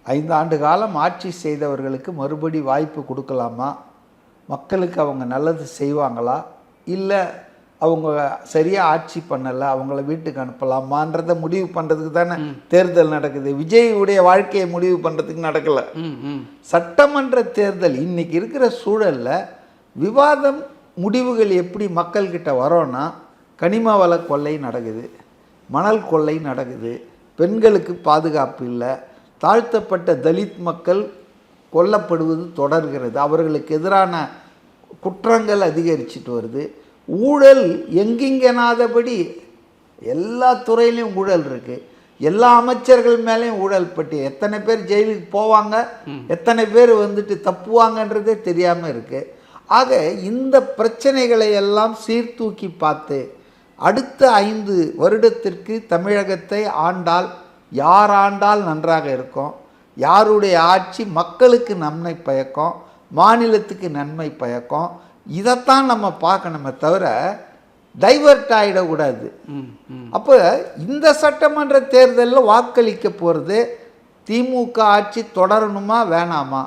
5 ஆண்டு காலம் ஆட்சி செய்தவர்களுக்கு மறுபடி வாய்ப்பு கொடுக்கலாமா? மக்களுக்கு அவங்க நல்லது செய்வாங்களா? இல்லை அவங்க சரியாக ஆட்சி பண்ணலை, அவங்கள வீட்டுக்கு அனுப்பலாமான்றதை முடிவு பண்ணுறதுக்கு தானே தேர்தல் நடக்குது. விஜயுடைய வாழ்க்கையை முடிவு பண்ணுறதுக்கு நடக்கலை. சட்டமன்ற தேர்தல் இன்றைக்கி இருக்கிற சூழலில் விவாதம் முடிவுகள் எப்படி மக்கள்கிட்ட வரோன்னா, கனிம வள கொள்ளை நடக்குது, மணல் கொள்ளை நடக்குது, பெண்களுக்கு பாதுகாப்பு இல்லை, தாழ்த்தப்பட்ட தலித் மக்கள் கொல்லப்படுவது தொடர்கிறது, அவர்களுக்கு எதிரான குற்றங்கள் அதிகரிச்சுட்டு வருது, ஊழல் எங்கிங்கனாதபடி எல்லா துறையிலையும் ஊழல் இருக்குது, எல்லா அமைச்சர்கள் மேலேயும் ஊழல் பட்டி, எத்தனை பேர் ஜெயிலுக்கு போவாங்க, எத்தனை பேர் வந்துட்டு தப்புவாங்கன்றதே தெரியாமல் இருக்குது. ஆக இந்த பிரச்சனைகளை எல்லாம் சீர்தூக்கி பார்த்து அடுத்த 5 வருடத்திற்கு தமிழகத்தை ஆண்டால் யார் ஆண்டால் நன்றாக இருக்கும், யாருடைய ஆட்சி மக்களுக்கு நன்மை பயக்கும், மாநிலத்துக்கு நன்மை பயக்கும், இதைத்தான் நம்ம பார்க்கணுமே தவிர டைவர்ட் ஆகிடக்கூடாது. அப்போ இந்த சட்டமன்ற தேர்தலில் வாக்களிக்க போகிறது திமுக ஆட்சி தொடரணுமா வேணாமா?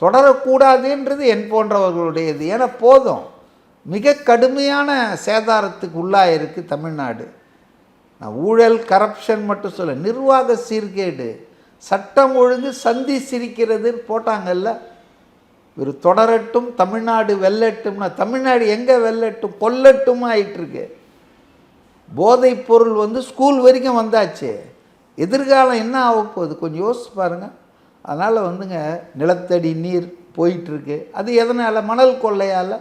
தொடரக்கூடாதுன்றது என் போன்றவர்களுடையது. ஏன்னா போதும், மிக கடுமையான சேதாரத்துக்கு உள்ளாயிருக்கு தமிழ்நாடு. நான் ஊழல் கரப்ஷன் மட்டும் சொல்ல, நிர்வாக சீர்கேடு, சட்டம் ஒழுங்கு சந்தி சிரிக்கிறதுன்னு போட்டாங்கல்ல. ஒரு தொடரட்டும் தமிழ்நாடு வெல்லட்டும்னா தமிழ்நாடு எங்கே வெல்லட்டும், கொல்லட்டும் ஆயிட்டுருக்கு. போதைப் பொருள் ஸ்கூல் வரைக்கும் வந்தாச்சு. எதிர்காலம் என்ன ஆக போகுது கொஞ்சம் யோசிச்சு பாருங்கள். அதனால் நிலத்தடி நீர் போயிட்டுருக்கு. அது எதனால்? மணல் கொள்ளையால்.